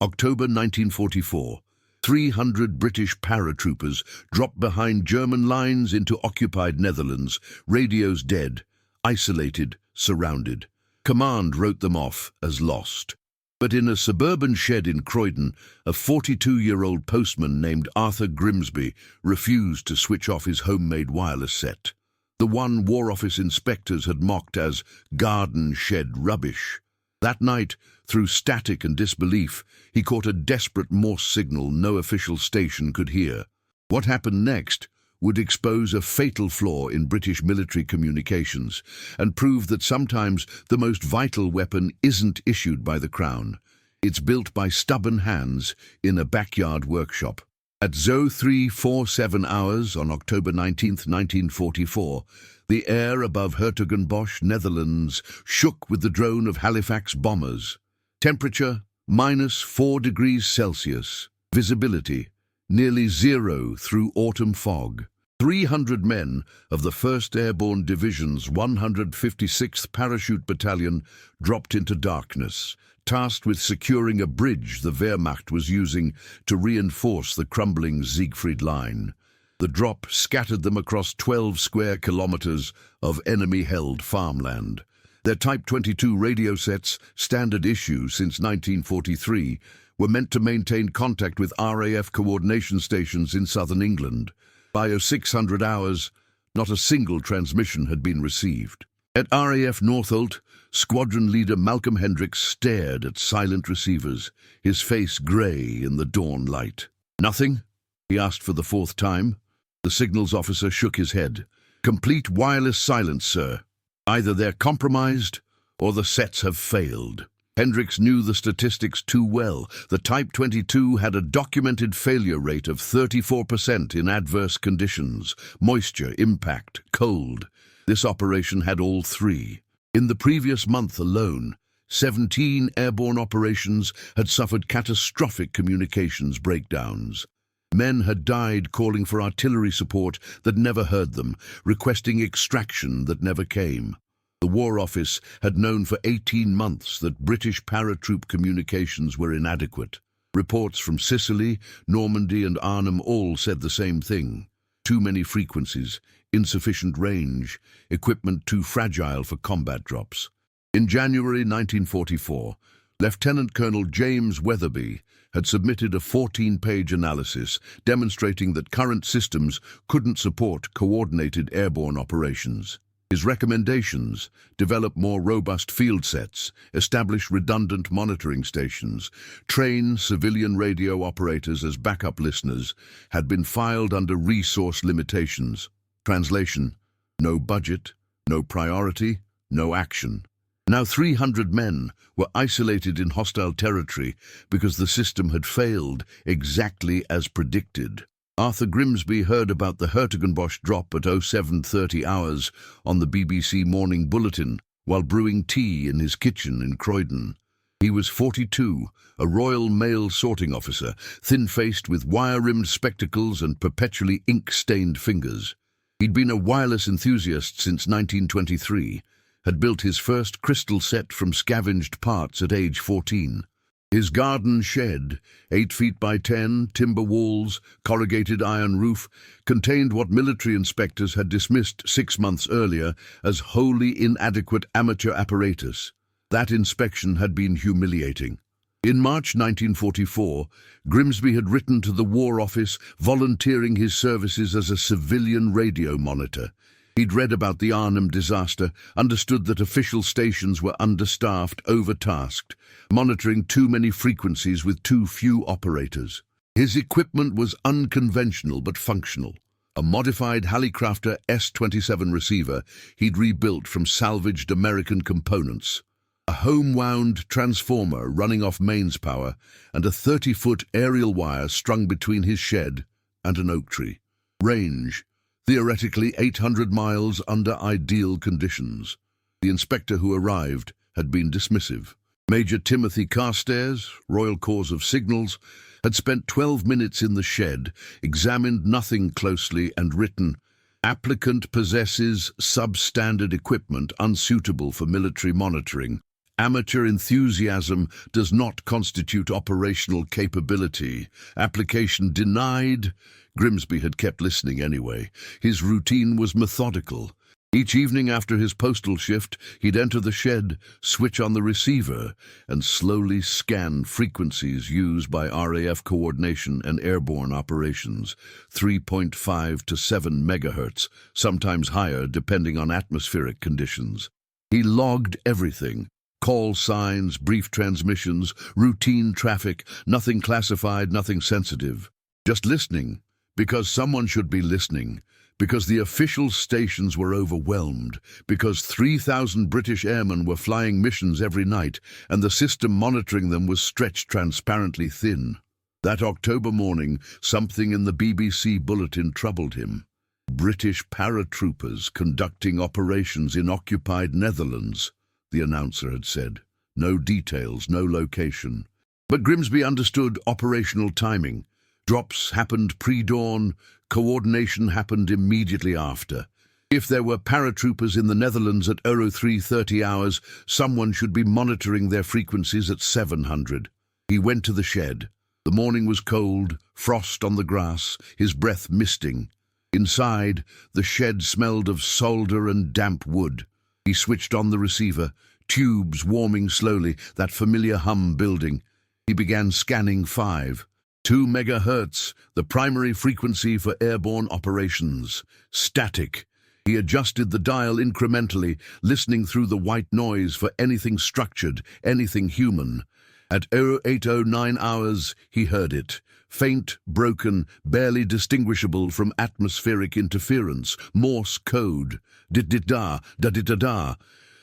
October 1944. 300 British paratroopers dropped behind German lines into occupied Netherlands, radios dead, isolated, surrounded. Command wrote them off as lost. But in a suburban shed in Croydon, a 42-year-old postman named Arthur Grimsby refused to switch off his homemade wireless set. The one War Office inspectors had mocked as garden shed rubbish. That night, through static and disbelief, he caught a desperate Morse signal no official station could hear. What happened next would expose a fatal flaw in British military communications and prove that sometimes the most vital weapon isn't issued by the Crown. It's built by stubborn hands in a backyard workshop. At 0347 hours on October 19, 1944, the air above Hertogenbosch, Netherlands, shook with the drone of Halifax bombers. Temperature, -4 degrees Celsius. Visibility, nearly zero through autumn fog. 300 men of the 1st Airborne Division's 156th Parachute Battalion dropped into darkness, tasked with securing a bridge the Wehrmacht was using to reinforce the crumbling Siegfried Line. The drop scattered them across 12 square kilometers of enemy-held farmland. Their Type 22 radio sets, standard issue since 1943, were meant to maintain contact with RAF coordination stations in southern England. By 0600 hours, not a single transmission had been received. At RAF Northolt, squadron leader Malcolm Hendricks stared at silent receivers, his face grey in the dawn light. "Nothing?" he asked for the 4th time. The signals officer shook his head. "Complete wireless silence, sir. Either they're compromised or the sets have failed." Hendricks knew the statistics too well. The Type 22 had a documented failure rate of 34% in adverse conditions: moisture, impact, cold. This operation had all three. In the previous month alone, 17 airborne operations had suffered catastrophic communications breakdowns. Men had died calling for artillery support that never heard them, requesting extraction that never came. The War Office had known for 18 months that British paratroop communications were inadequate. Reports from Sicily, Normandy and Arnhem all said the same thing. Too many frequencies, insufficient range, equipment too fragile for combat drops. In January 1944, Lieutenant Colonel James Weatherby had submitted a 14-page analysis demonstrating that current systems couldn't support coordinated airborne operations. His recommendations: develop more robust field sets, establish redundant monitoring stations, train civilian radio operators as backup listeners, had been filed under resource limitations. Translation: no budget, no priority, no action. Now 300 men were isolated in hostile territory because the system had failed exactly as predicted. Arthur Grimsby heard about the Hertogenbosch drop at 0730 hours on the BBC Morning Bulletin while brewing tea in his kitchen in Croydon. He was 42, a Royal Mail sorting officer, thin-faced with wire-rimmed spectacles and perpetually ink-stained fingers. He'd been a wireless enthusiast since 1923, had built his first crystal set from scavenged parts at age 14. His garden shed, 8 feet by 10, timber walls, corrugated iron roof, contained what military inspectors had dismissed 6 months earlier as wholly inadequate amateur apparatus. That inspection had been humiliating. In March 1944, Grimsby had written to the War Office volunteering his services as a civilian radio monitor. He'd read about the Arnhem disaster, understood that official stations were understaffed, overtasked, monitoring too many frequencies with too few operators. His equipment was unconventional but functional. A modified Hallicrafter S-27 receiver he'd rebuilt from salvaged American components. A home-wound transformer running off mains power and a 30-foot aerial wire strung between his shed and an oak tree. Range: theoretically 800 miles under ideal conditions. The inspector who arrived had been dismissive. Major Timothy Carstairs, Royal Corps of Signals, had spent 12 minutes in the shed, examined nothing closely and written, "Applicant possesses substandard equipment unsuitable for military monitoring. Amateur enthusiasm does not constitute operational capability. Application denied. Grimsby had kept listening anyway. His routine was methodical. Each evening after his postal shift, he'd enter the shed, switch on the receiver, and slowly scan frequencies used by RAF coordination and airborne operations, 3.5 to 7 megahertz, sometimes higher depending on atmospheric conditions. He logged everything. Call signs, brief transmissions, routine traffic, nothing classified, nothing sensitive. Just listening, because someone should be listening, because the official stations were overwhelmed, because 3,000 British airmen were flying missions every night, and the system monitoring them was stretched transparently thin. That October morning, something in the BBC bulletin troubled him. British paratroopers conducting operations in occupied Netherlands, the announcer had said. No details, no location. But Grimsby understood operational timing. Drops happened pre-dawn, coordination happened immediately after. If there were paratroopers in the Netherlands at 03:30 hours, someone should be monitoring their frequencies at 700. He went to the shed. The morning was cold, frost on the grass, his breath misting. Inside, the shed smelled of solder and damp wood. He switched on the receiver, tubes warming slowly, that familiar hum building. He began scanning 2 megahertz, the primary frequency for airborne operations. Static. He adjusted the dial incrementally, listening through the white noise for anything structured, anything human. At 0809 hours, he heard it. Faint, broken, barely distinguishable from atmospheric interference. Morse code. Dit-dit-da, da-dit-da-da.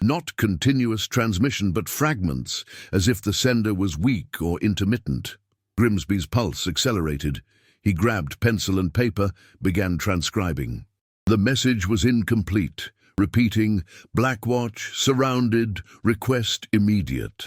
Not continuous transmission, but fragments, as if the sender was weak or intermittent. Grimsby's pulse accelerated. He grabbed pencil and paper, began transcribing. The message was incomplete, repeating, Blackwatch, surrounded, request immediate.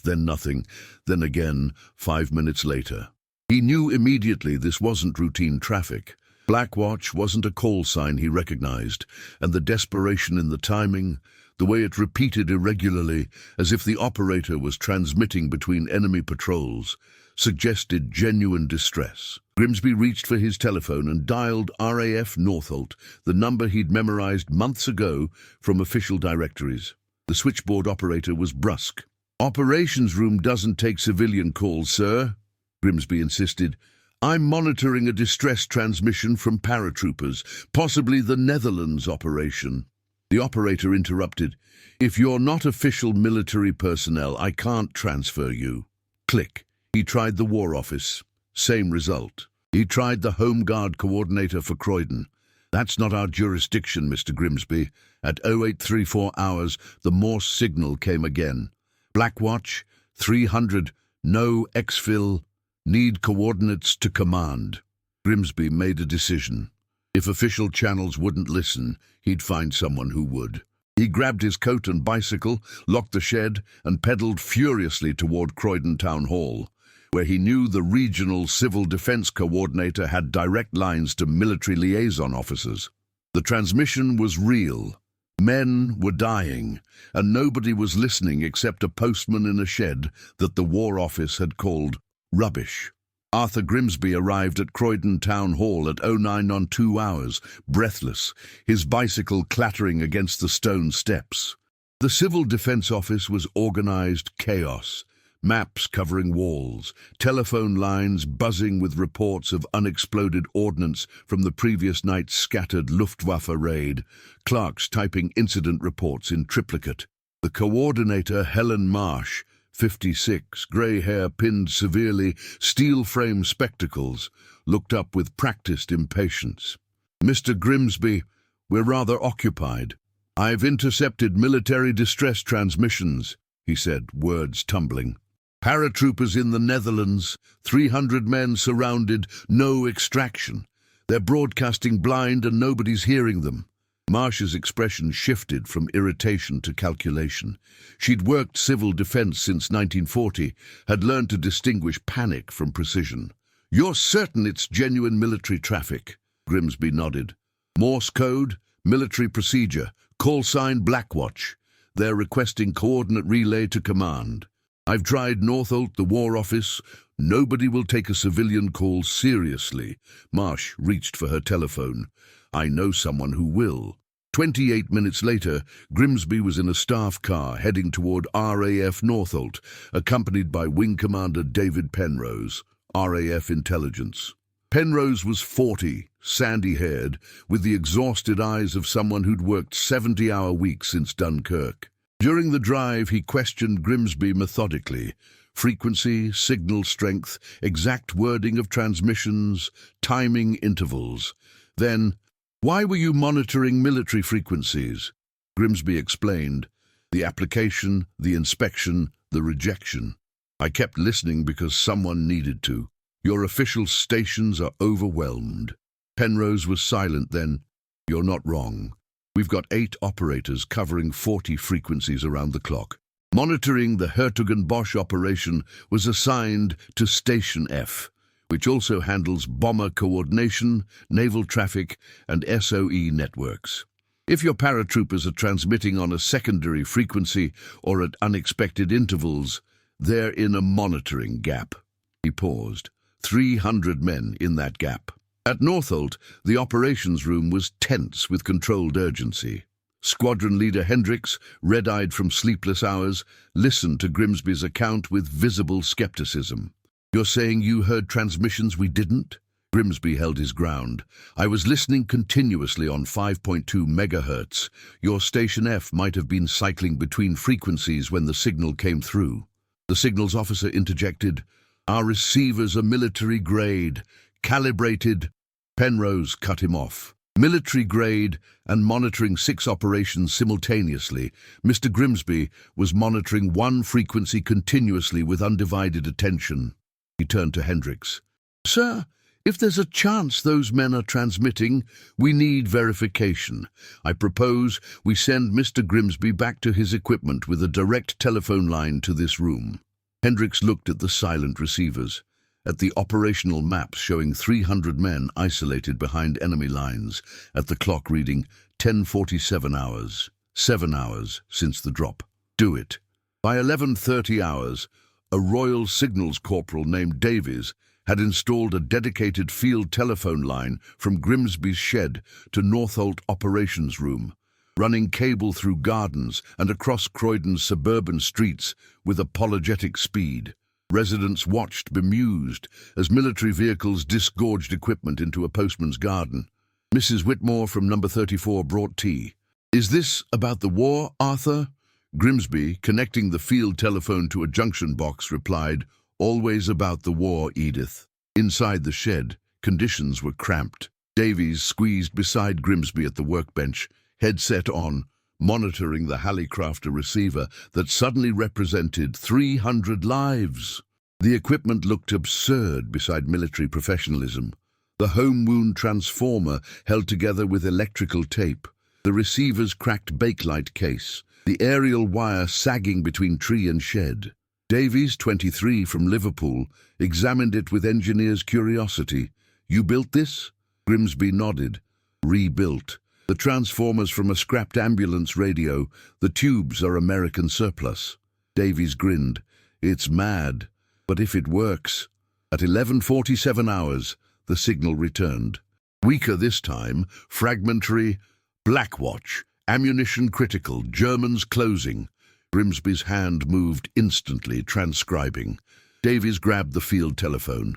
Then nothing, then again, 5 minutes later. He knew immediately this wasn't routine traffic. Blackwatch wasn't a call sign he recognized, and the desperation in the timing, the way it repeated irregularly, as if the operator was transmitting between enemy patrols, suggested genuine distress. Grimsby reached for his telephone and dialed RAF Northolt, the number he'd memorized months ago from official directories. The switchboard operator was brusque. "Operations room doesn't take civilian calls, sir," Grimsby insisted. "I'm monitoring a distress transmission from paratroopers, possibly the Netherlands operation." The operator interrupted. "If you're not official military personnel, I can't transfer you." Click. He tried the War Office. Same result. He tried the Home Guard coordinator for Croydon. "That's not our jurisdiction, Mr. Grimsby." At 0834 hours, the Morse signal came again. "Blackwatch, 300, no exfil, need coordinates to command." Grimsby made a decision. If official channels wouldn't listen, he'd find someone who would. He grabbed his coat and bicycle, locked the shed, and pedaled furiously toward Croydon Town Hall, where he knew the regional civil defense coordinator had direct lines to military liaison officers. The transmission was real. Men were dying, and nobody was listening except a postman in a shed that the War Office had called rubbish. Arthur Grimsby arrived at Croydon Town Hall at 09:02 hours, breathless, his bicycle clattering against the stone steps. The Civil Defense Office was organized chaos. Maps covering walls, telephone lines buzzing with reports of unexploded ordnance from the previous night's scattered Luftwaffe raid, clerks typing incident reports in triplicate. The coordinator, Helen Marsh, 56, grey hair pinned severely, steel-frame spectacles, looked up with practiced impatience. "Mr. Grimsby, we're rather occupied. I've intercepted military distress transmissions," he said, words tumbling. "Paratroopers in the Netherlands, 300 men surrounded, no extraction. They're broadcasting blind and nobody's hearing them." Marsh's expression shifted from irritation to calculation. She'd worked civil defense since 1940, had learned to distinguish panic from precision. "You're certain it's genuine military traffic?" Grimsby nodded. "Morse code, military procedure, call sign Blackwatch. They're requesting coordinate relay to command. I've tried Northolt, the War Office. Nobody will take a civilian call seriously. Marsh reached for her telephone. I know someone who will. 28 minutes later, Grimsby was in a staff car heading toward RAF Northolt, accompanied by Wing Commander David Penrose, RAF Intelligence. Penrose was 40, sandy-haired, with the exhausted eyes of someone who'd worked 70-hour weeks since Dunkirk. During the drive, he questioned Grimsby methodically. Frequency, signal strength, exact wording of transmissions, timing intervals. Then, "Why were you monitoring military frequencies?" Grimsby explained. The application, the inspection, the rejection. "I kept listening because someone needed to. Your official stations are overwhelmed." Penrose was silent then. "You're not wrong. We've got 8 operators covering 40 frequencies around the clock. Monitoring the Hertogenbosch operation was assigned to Station F, which also handles bomber coordination, naval traffic, and SOE networks. If your paratroopers are transmitting on a secondary frequency or at unexpected intervals, they're in a monitoring gap." He paused. 300 men in that gap. At Northolt, the operations room was tense with controlled urgency. Squadron leader Hendricks, red-eyed from sleepless hours, listened to Grimsby's account with visible skepticism. "You're saying you heard transmissions we didn't?" Grimsby held his ground. "I was listening continuously on 5.2 megahertz. Your Station F might have been cycling between frequencies when the signal came through." The signals officer interjected, "Our receivers are military grade, calibrated." Penrose cut him off. "Military grade and monitoring 6 operations simultaneously. Mr. Grimsby was monitoring one frequency continuously with undivided attention." He turned to Hendricks. "Sir, if there's a chance those men are transmitting, we need verification. I propose we send Mr. Grimsby back to his equipment with a direct telephone line to this room." Hendricks looked at the silent receivers, at the operational maps showing 300 men isolated behind enemy lines, at the clock reading 10:47 hours, 7 hours since the drop. "Do it." By 11:30 hours, a Royal Signals corporal named Davies had installed a dedicated field telephone line from Grimsby's shed to Northolt operations room, running cable through gardens and across Croydon's suburban streets with apologetic speed. Residents watched bemused as military vehicles disgorged equipment into a postman's garden. Mrs. Whitmore from number 34 brought tea. "Is this about the war, Arthur?" Grimsby, connecting the field telephone to a junction box, replied, "Always about the war, Edith." Inside the shed, conditions were cramped. Davies squeezed beside Grimsby at the workbench, headset on, monitoring the Hallicrafter receiver that suddenly represented 300 lives. The equipment looked absurd beside military professionalism. The home wound transformer held together with electrical tape, the receiver's cracked bakelite case, the aerial wire sagging between tree and shed. Davies, 23, from Liverpool, examined it with engineer's curiosity. "You built this?" Grimsby nodded. "Rebuilt. The transformers from a scrapped ambulance radio. The tubes are American surplus." Davies grinned. "It's mad, but if it works." At 11:47 hours, the signal returned. Weaker this time, fragmentary. "Blackwatch. Ammunition critical. Germans closing." Grimsby's hand moved instantly, transcribing. Davies grabbed the field telephone.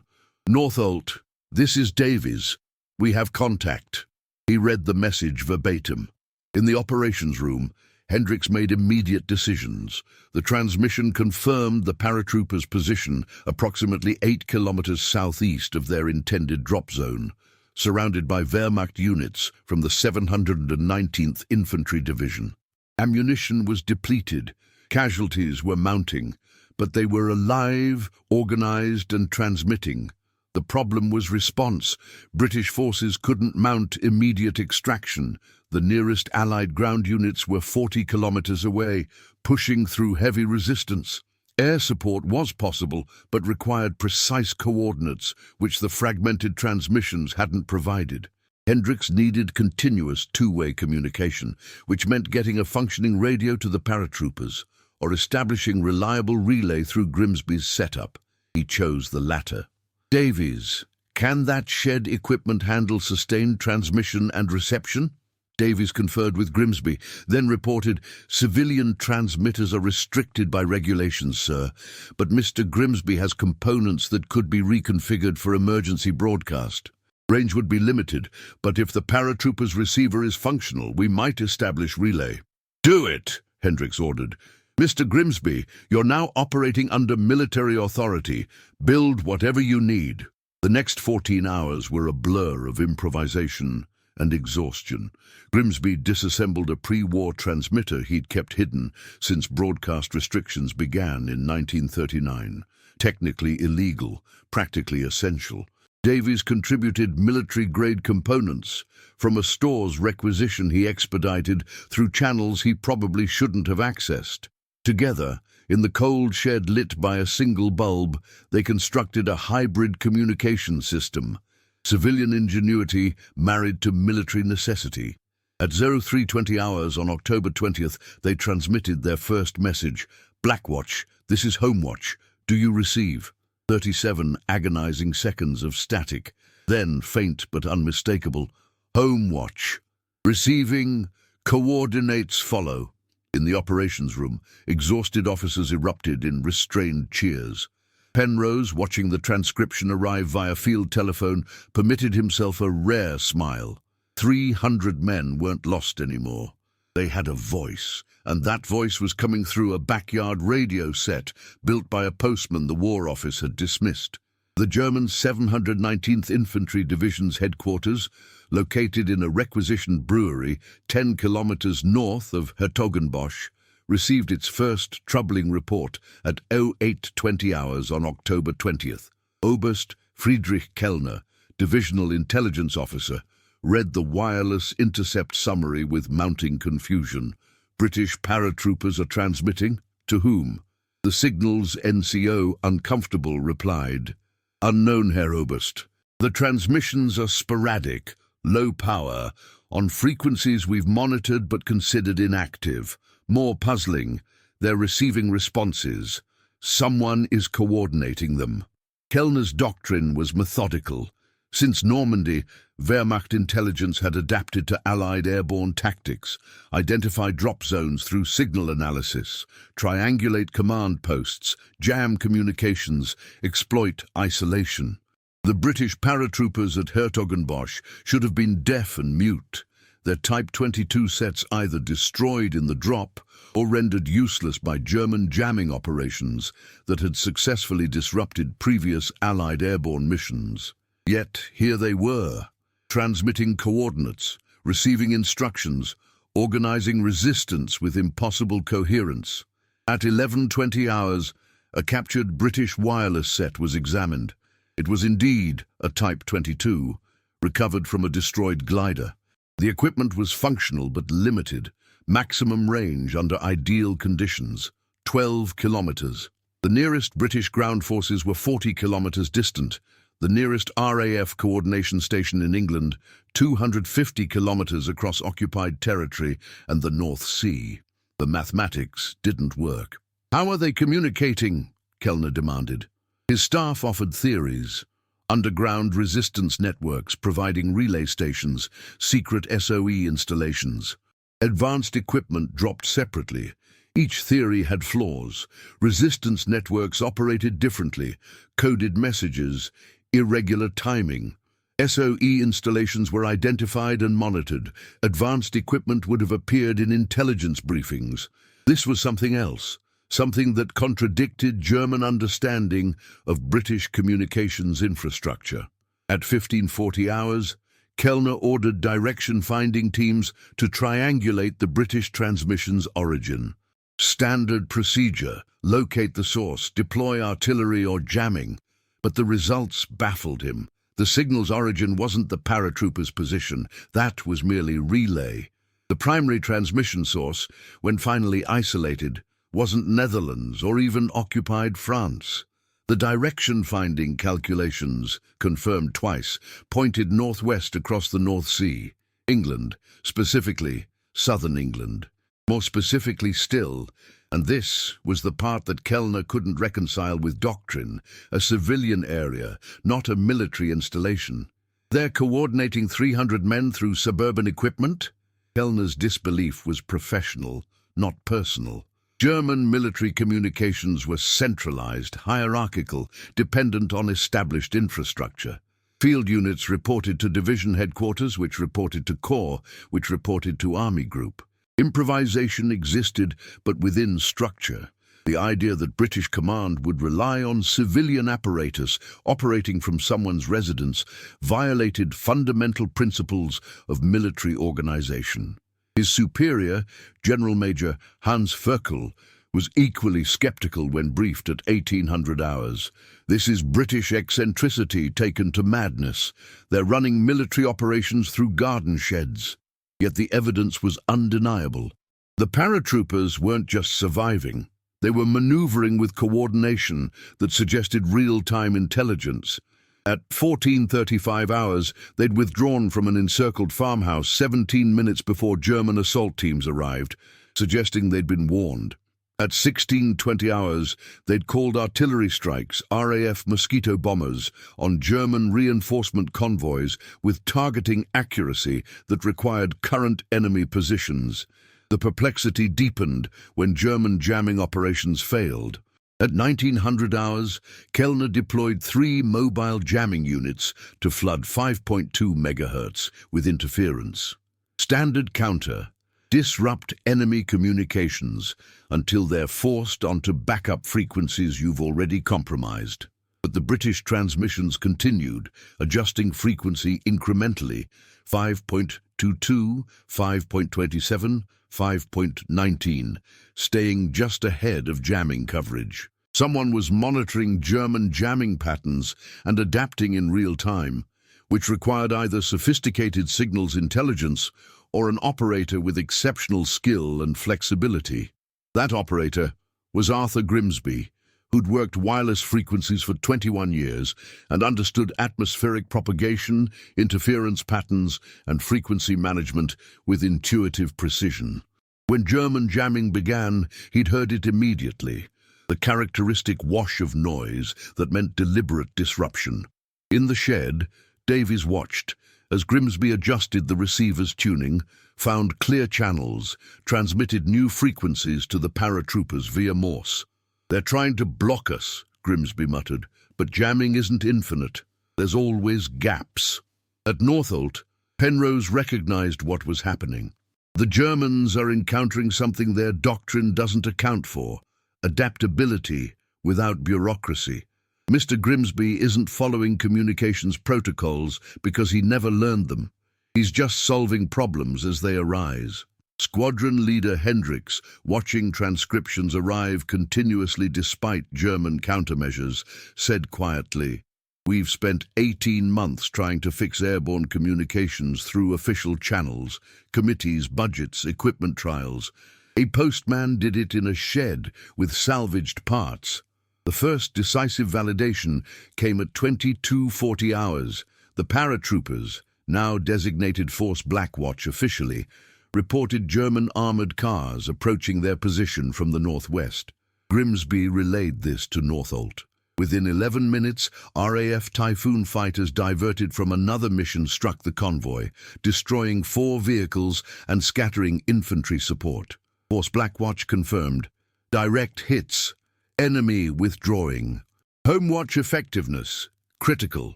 "Northolt, this is Davies. We have contact." He read the message verbatim. In the operations room, Hendricks made immediate decisions. The transmission confirmed the paratroopers' position approximately 8 kilometers southeast of their intended drop zone, surrounded by Wehrmacht units from the 719th Infantry Division. Ammunition was depleted, casualties were mounting, but they were alive, organized and transmitting. The problem was response. British forces couldn't mount immediate extraction. The nearest Allied ground units were 40 kilometers away, pushing through heavy resistance. Air support was possible, but required precise coordinates, which the fragmented transmissions hadn't provided. Hendricks needed continuous two-way communication, which meant getting a functioning radio to the paratroopers or establishing reliable relay through Grimsby's setup. He chose the latter. Davies, can that shed equipment handle sustained transmission and reception? Davies conferred with Grimsby, then reported, "Civilian transmitters are restricted by regulations, sir, but Mr. Grimsby has components that could be reconfigured for emergency broadcast. Range would be limited, but if the paratroopers' receiver is functional, we might establish relay." "Do it," Hendricks ordered. "Mr. Grimsby, you're now operating under military authority. Build whatever you need." The next 14 hours were a blur of improvisation and exhaustion. Grimsby disassembled a pre-war transmitter he'd kept hidden since broadcast restrictions began in 1939. Technically illegal, practically essential. Davies contributed military-grade components from a store's requisition he expedited through channels he probably shouldn't have accessed. Together, in the cold shed lit by a single bulb, they constructed a hybrid communication system. Civilian ingenuity married to military necessity. At 0320 hours on October 20th, they transmitted their first message. "Blackwatch, this is Homewatch. Do you receive?" 37 agonizing seconds of static, then faint but unmistakable. "Homewatch. Receiving. Coordinates follow." In the operations room, exhausted officers erupted in restrained cheers. Penrose, watching the transcription arrive via field telephone, permitted himself a rare smile. 300 men weren't lost anymore. They had a voice, and that voice was coming through a backyard radio set built by a postman the War Office had dismissed. The German 719th Infantry Division's headquarters, located in a requisitioned brewery 10 kilometers north of Hertogenbosch, received its first troubling report at 0820 hours on October 20th. Oberst Friedrich Kellner, Divisional Intelligence Officer, read the wireless intercept summary with mounting confusion. "British paratroopers are transmitting? To whom?" The signal's NCO, uncomfortable, replied, "Unknown, Herr Oberst. The transmissions are sporadic, low power, on frequencies we've monitored but considered inactive. More puzzling, they're receiving responses. Someone is coordinating them." Kellner's doctrine was methodical. Since Normandy, Wehrmacht intelligence had adapted to Allied airborne tactics, identify drop zones through signal analysis, triangulate command posts, jam communications, exploit isolation. The British paratroopers at Hertogenbosch should have been deaf and mute, their Type 22 sets either destroyed in the drop or rendered useless by German jamming operations that had successfully disrupted previous Allied airborne missions. Yet here they were, transmitting coordinates, receiving instructions, organizing resistance with impossible coherence. At 11:20 hours, a captured British wireless set was examined. It was indeed a Type 22, recovered from a destroyed glider. The equipment was functional but limited, maximum range under ideal conditions, 12 kilometers. The nearest British ground forces were 40 kilometers distant, the nearest RAF coordination station in England, 250 kilometers across occupied territory and the North Sea. The mathematics didn't work. "How are they communicating?" Kellner demanded. His staff offered theories. Underground resistance networks providing relay stations, secret SOE installations. Advanced equipment dropped separately. Each theory had flaws. Resistance networks operated differently, coded messages, irregular timing. SOE installations were identified and monitored. Advanced equipment would have appeared in intelligence briefings. This was something else, something that contradicted German understanding of British communications infrastructure. At 1540 hours, Kellner ordered direction-finding teams to triangulate the British transmission's origin. Standard procedure: locate the source, deploy artillery or jamming. But the results baffled him. The signal's origin wasn't the paratrooper's position. That was merely relay. The primary transmission source, when finally isolated, wasn't Netherlands or even occupied France. The direction-finding calculations, confirmed twice, pointed northwest across the North Sea, England, specifically southern England. More specifically still, and this was the part that Kellner couldn't reconcile with doctrine, a civilian area, not a military installation. They're coordinating 300 men through suburban equipment? Kellner's disbelief was professional, not personal. German military communications were centralized, hierarchical, dependent on established infrastructure. Field units reported to division headquarters, which reported to corps, which reported to army group. Improvisation existed, but within structure. The idea that British command would rely on civilian apparatus operating from someone's residence violated fundamental principles of military organization. His superior, General Major Hans Ferkel, was equally skeptical when briefed at 1800 hours. This is British eccentricity taken to madness. They're running military operations through garden sheds. Yet the evidence was undeniable. The paratroopers weren't just surviving. They were maneuvering with coordination that suggested real-time intelligence. At 14:35 hours, they'd withdrawn from an encircled farmhouse 17 minutes before German assault teams arrived, suggesting they'd been warned. At 16:20 hours, they'd called artillery strikes, RAF Mosquito bombers, on German reinforcement convoys with targeting accuracy that required current enemy positions. The perplexity deepened when German jamming operations failed. At 1900 hours, Kellner deployed 3 mobile jamming units to flood 5.2 MHz with interference. Standard counter: disrupt enemy communications until they're forced onto backup frequencies you've already compromised. But the British transmissions continued, adjusting frequency incrementally: 5.22, 5.27, 5.19, staying just ahead of jamming coverage. Someone was monitoring German jamming patterns and adapting in real time, which required either sophisticated signals intelligence or an operator with exceptional skill and flexibility. That operator was Arthur Grimsby, who'd worked wireless frequencies for 21 years and understood atmospheric propagation, interference patterns, and frequency management with intuitive precision. When German jamming began, he'd heard it immediately, the characteristic wash of noise that meant deliberate disruption. In the shed, Davies watched as Grimsby adjusted the receiver's tuning, found clear channels, transmitted new frequencies to the paratroopers via Morse. "They're trying to block us," Grimsby muttered, "but jamming isn't infinite. There's always gaps." At Northolt, Penrose recognized what was happening. The Germans are encountering something their doctrine doesn't account for: adaptability without bureaucracy. Mr. Grimsby isn't following communications protocols because he never learned them. He's just solving problems as they arise. Squadron leader Hendricks, watching transcriptions arrive continuously despite German countermeasures, said quietly, "We've spent 18 months trying to fix airborne communications through official channels, committees, budgets, equipment trials. A postman did it in a shed with salvaged parts. The first decisive validation came at 22:40 hours. The paratroopers, now designated Force Blackwatch officially, reported German armored cars approaching their position from the northwest. Grimsby relayed this to Northolt. Within 11 minutes, RAF Typhoon fighters diverted from another mission struck the convoy, destroying 4 vehicles and scattering infantry support. Force Blackwatch confirmed. Direct hits. Enemy withdrawing. Homewatch effectiveness. Critical.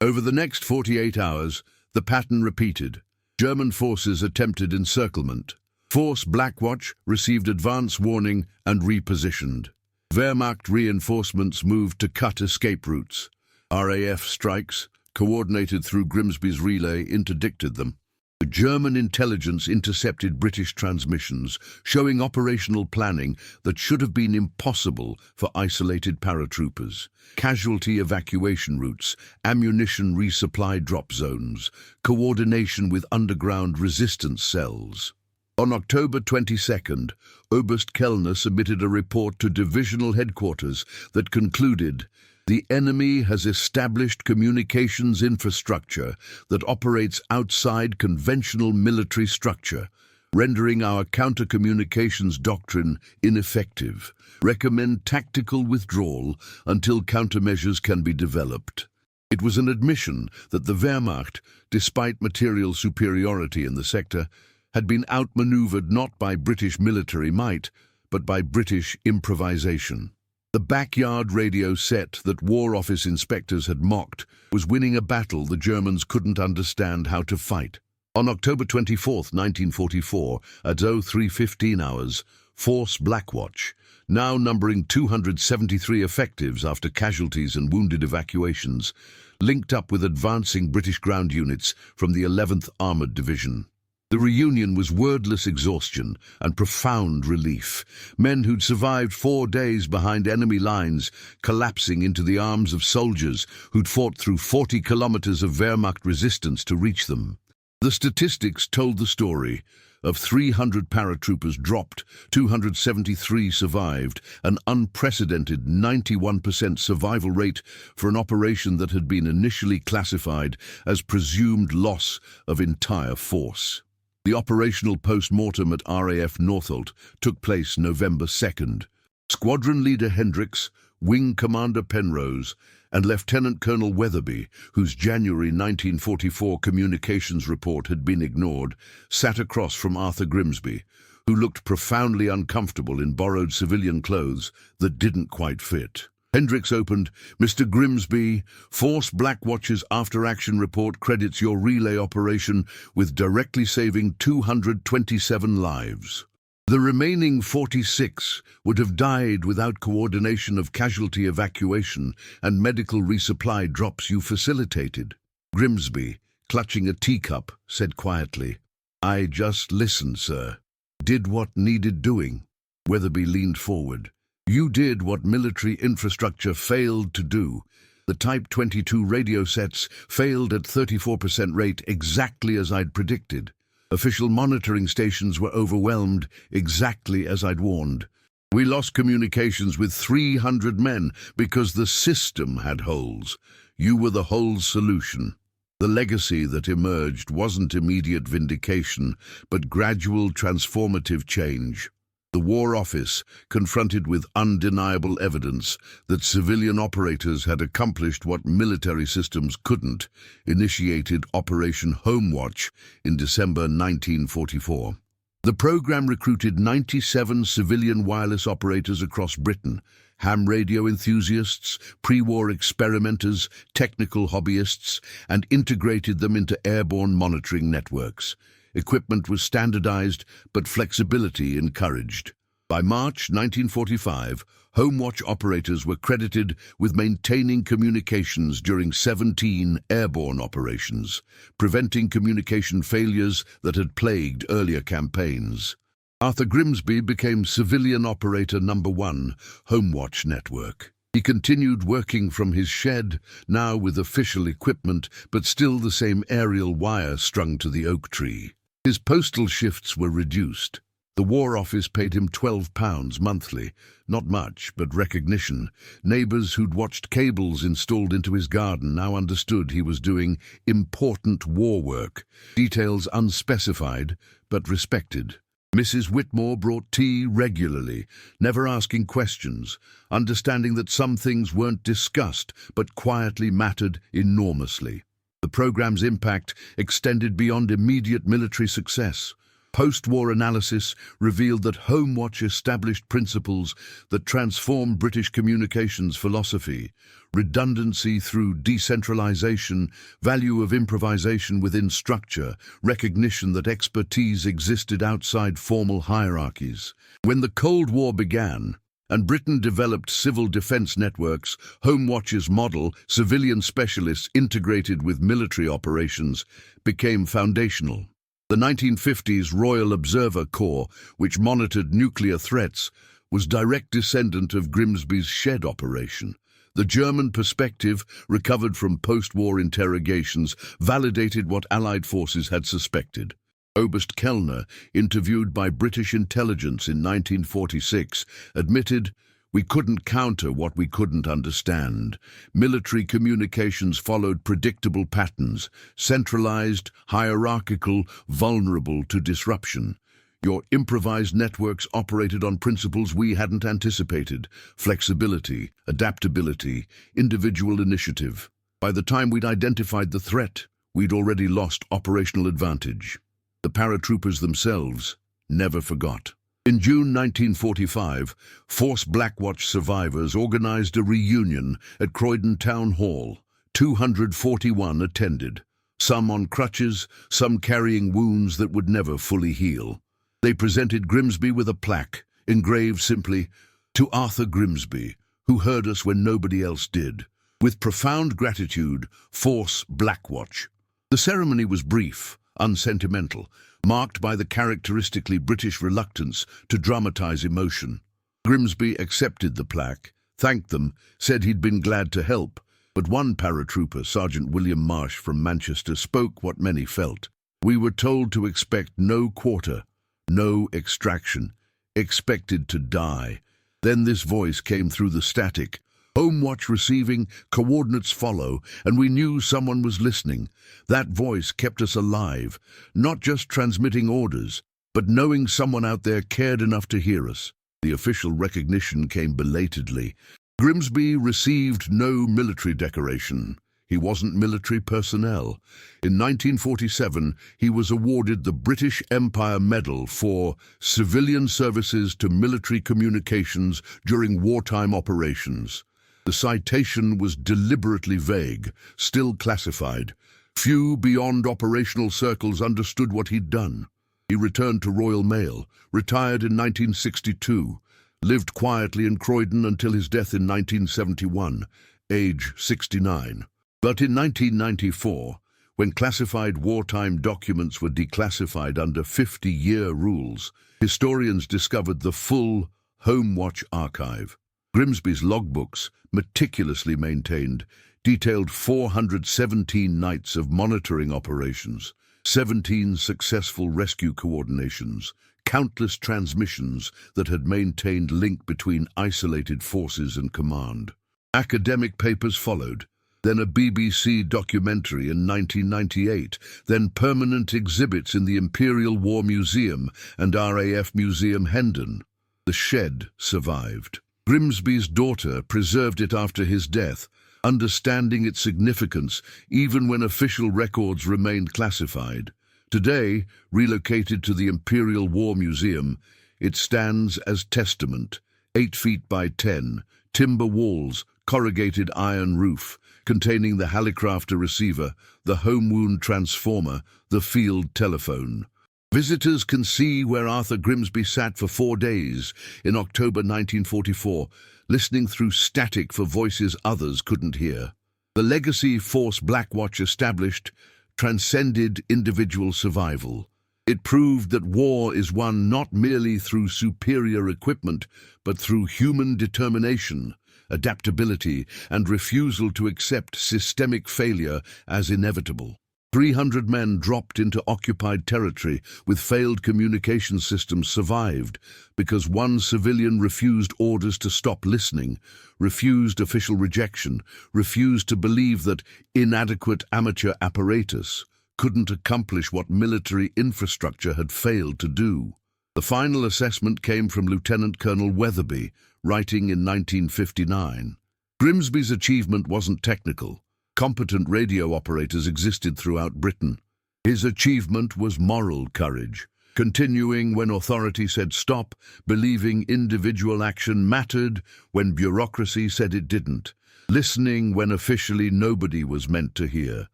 Over the next 48 hours, the pattern repeated. German forces attempted encirclement. Force Blackwatch received advance warning and repositioned. Wehrmacht reinforcements moved to cut escape routes. RAF strikes, coordinated through Grimsby's relay, interdicted them. The German intelligence intercepted British transmissions, showing operational planning that should have been impossible for isolated paratroopers. Casualty evacuation routes, ammunition resupply drop zones, coordination with underground resistance cells. On October 22nd, Oberst Kellner submitted a report to divisional headquarters that concluded The enemy has established communications infrastructure that operates outside conventional military structure, rendering our counter-communications doctrine ineffective. Recommend tactical withdrawal until countermeasures can be developed. It was an admission that the Wehrmacht, despite material superiority in the sector, had been outmaneuvered not by British military might, but by British improvisation. The backyard radio set that War Office inspectors had mocked was winning a battle the Germans couldn't understand how to fight. On October 24, 1944, at 03:15 hours, Force Blackwatch, now numbering 273 effectives after casualties and wounded evacuations, linked up with advancing British ground units from the 11th Armoured Division. The reunion was wordless exhaustion and profound relief. Men who'd survived 4 days behind enemy lines collapsing into the arms of soldiers who'd fought through 40 kilometers of Wehrmacht resistance to reach them. The statistics told the story. Of 300 paratroopers dropped, 273 survived, an unprecedented 91% survival rate for an operation that had been initially classified as presumed loss of entire force. The operational post-mortem at RAF Northolt took place November 2nd. Squadron Leader Hendricks, Wing Commander Penrose, and Lieutenant Colonel Weatherby, whose January 1944 communications report had been ignored, sat across from Arthur Grimsby, who looked profoundly uncomfortable in borrowed civilian clothes that didn't quite fit. Hendricks opened, "Mr. Grimsby, Force Blackwatch's after-action report credits your relay operation with directly saving 227 lives. The remaining 46 would have died without coordination of casualty evacuation and medical resupply drops you facilitated." Grimsby, clutching a teacup, said quietly, "I just listened, sir. Did what needed doing." Weatherby leaned forward. "You did what military infrastructure failed to do. The Type 22 radio sets failed at 34% rate, exactly as I'd predicted. Official monitoring stations were overwhelmed, exactly as I'd warned. We lost communications with 300 men because the system had holes. You were the holes solution." The legacy that emerged wasn't immediate vindication, but gradual transformative change. The War Office, confronted with undeniable evidence that civilian operators had accomplished what military systems couldn't, initiated Operation Homewatch in December 1944. The program recruited 97 civilian wireless operators across Britain, ham radio enthusiasts, pre-war experimenters, technical hobbyists, and integrated them into airborne monitoring networks. Equipment was standardized, but flexibility encouraged. By March 1945, Homewatch operators were credited with maintaining communications during 17 airborne operations, preventing communication failures that had plagued earlier campaigns. Arthur Grimsby became civilian operator number 1, Homewatch Network. He continued working from his shed, now with official equipment, but still the same aerial wire strung to the oak tree. His postal shifts were reduced. The War Office paid him £12 monthly. Not much, but recognition. Neighbours who'd watched cables installed into his garden now understood he was doing important war work. Details unspecified, but respected. Mrs. Whitmore brought tea regularly, never asking questions, understanding that some things weren't discussed, but quietly mattered enormously. The program's impact extended beyond immediate military success. Post-war analysis revealed that Homewatch established principles that transformed British communications philosophy: redundancy through decentralization, value of improvisation within structure, recognition that expertise existed outside formal hierarchies. When the Cold War began, and Britain developed civil defense networks, Homewatch's model, civilian specialists integrated with military operations, became foundational. The 1950s Royal Observer Corps, which monitored nuclear threats, was direct descendant of Grimsby's shed operation. The German perspective, recovered from post-war interrogations, validated what Allied forces had suspected. Oberst Kellner, interviewed by British intelligence in 1946, admitted, We couldn't counter what we couldn't understand. Military communications followed predictable patterns, centralized, hierarchical, vulnerable to disruption. Your improvised networks operated on principles we hadn't anticipated: flexibility, adaptability, individual initiative. By the time we'd identified the threat, we'd already lost operational advantage. The paratroopers themselves never forgot. In June 1945, Force Blackwatch survivors organized a reunion at Croydon Town Hall. 241 attended, some on crutches, some carrying wounds that would never fully heal. They presented Grimsby with a plaque, engraved simply, "To Arthur Grimsby, who heard us when nobody else did. With profound gratitude, Force Blackwatch." The ceremony was brief, unsentimental, marked by the characteristically British reluctance to dramatize emotion. Grimsby accepted the plaque, thanked them, said he'd been glad to help, but one paratrooper, Sergeant William Marsh from Manchester, spoke what many felt. "We were told to expect no quarter, no extraction, expected to die." Then this voice came through the static: "Home watch receiving, coordinates follow," and we knew someone was listening. That voice kept us alive, not just transmitting orders, but knowing someone out there cared enough to hear us. The official recognition came belatedly. Grimsby received no military decoration. He wasn't military personnel. In 1947, he was awarded the British Empire Medal for civilian services to military communications during wartime operations. The citation was deliberately vague, still classified. Few beyond operational circles understood what he'd done. He returned to Royal Mail, retired in 1962, lived quietly in Croydon until his death in 1971, age 69. But in 1994, when classified wartime documents were declassified under 50-year rules, historians discovered the full Home Watch archive. Grimsby's logbooks, meticulously maintained, detailed 417 nights of monitoring operations, 17 successful rescue coordinations, countless transmissions that had maintained link between isolated forces and command. Academic papers followed, then a BBC documentary in 1998, then permanent exhibits in the Imperial War Museum and RAF Museum Hendon. The shed survived. Grimsby's daughter preserved it after his death, understanding its significance even when official records remained classified. Today, relocated to the Imperial War Museum, it stands as testament: 8 feet by 10, timber walls, corrugated iron roof, containing the Hallicrafter receiver, the home wound transformer, the field telephone. Visitors can see where Arthur Grimsby sat for 4 days in October 1944, listening through static for voices others couldn't hear. The legacy Force Blackwatch established transcended individual survival. It proved that war is won not merely through superior equipment, but through human determination, adaptability, and refusal to accept systemic failure as inevitable. 300 men dropped into occupied territory with failed communication systems survived because one civilian refused orders to stop listening, refused official rejection, refused to believe that inadequate amateur apparatus couldn't accomplish what military infrastructure had failed to do. The final assessment came from Lieutenant Colonel Weatherby, writing in 1959. Grimsby's achievement wasn't technical. Competent radio operators existed throughout Britain. His achievement was moral courage, continuing when authority said stop, believing individual action mattered when bureaucracy said it didn't, listening when officially nobody was meant to hear.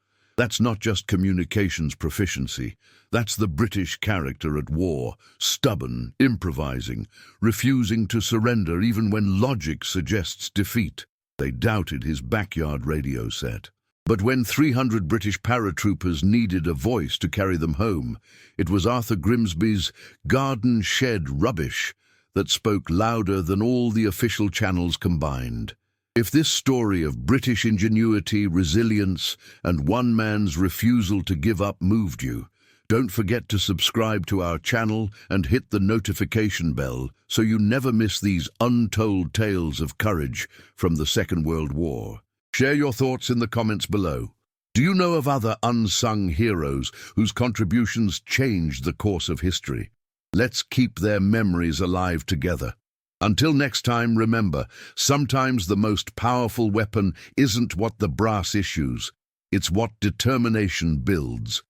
That's not just communications proficiency. That's the British character at war: stubborn, improvising, refusing to surrender even when logic suggests defeat. They doubted his backyard radio set. But when 300 British paratroopers needed a voice to carry them home, it was Arthur Grimsby's garden shed rubbish that spoke louder than all the official channels combined. If this story of British ingenuity, resilience, and one man's refusal to give up moved you, Don't forget to subscribe to our channel and hit the notification bell so you never miss these untold tales of courage from the Second World War. Share your thoughts in the comments below. Do you know of other unsung heroes whose contributions changed the course of history? Let's keep their memories alive together. Until next time, remember, sometimes the most powerful weapon isn't what the brass issues, it's what determination builds.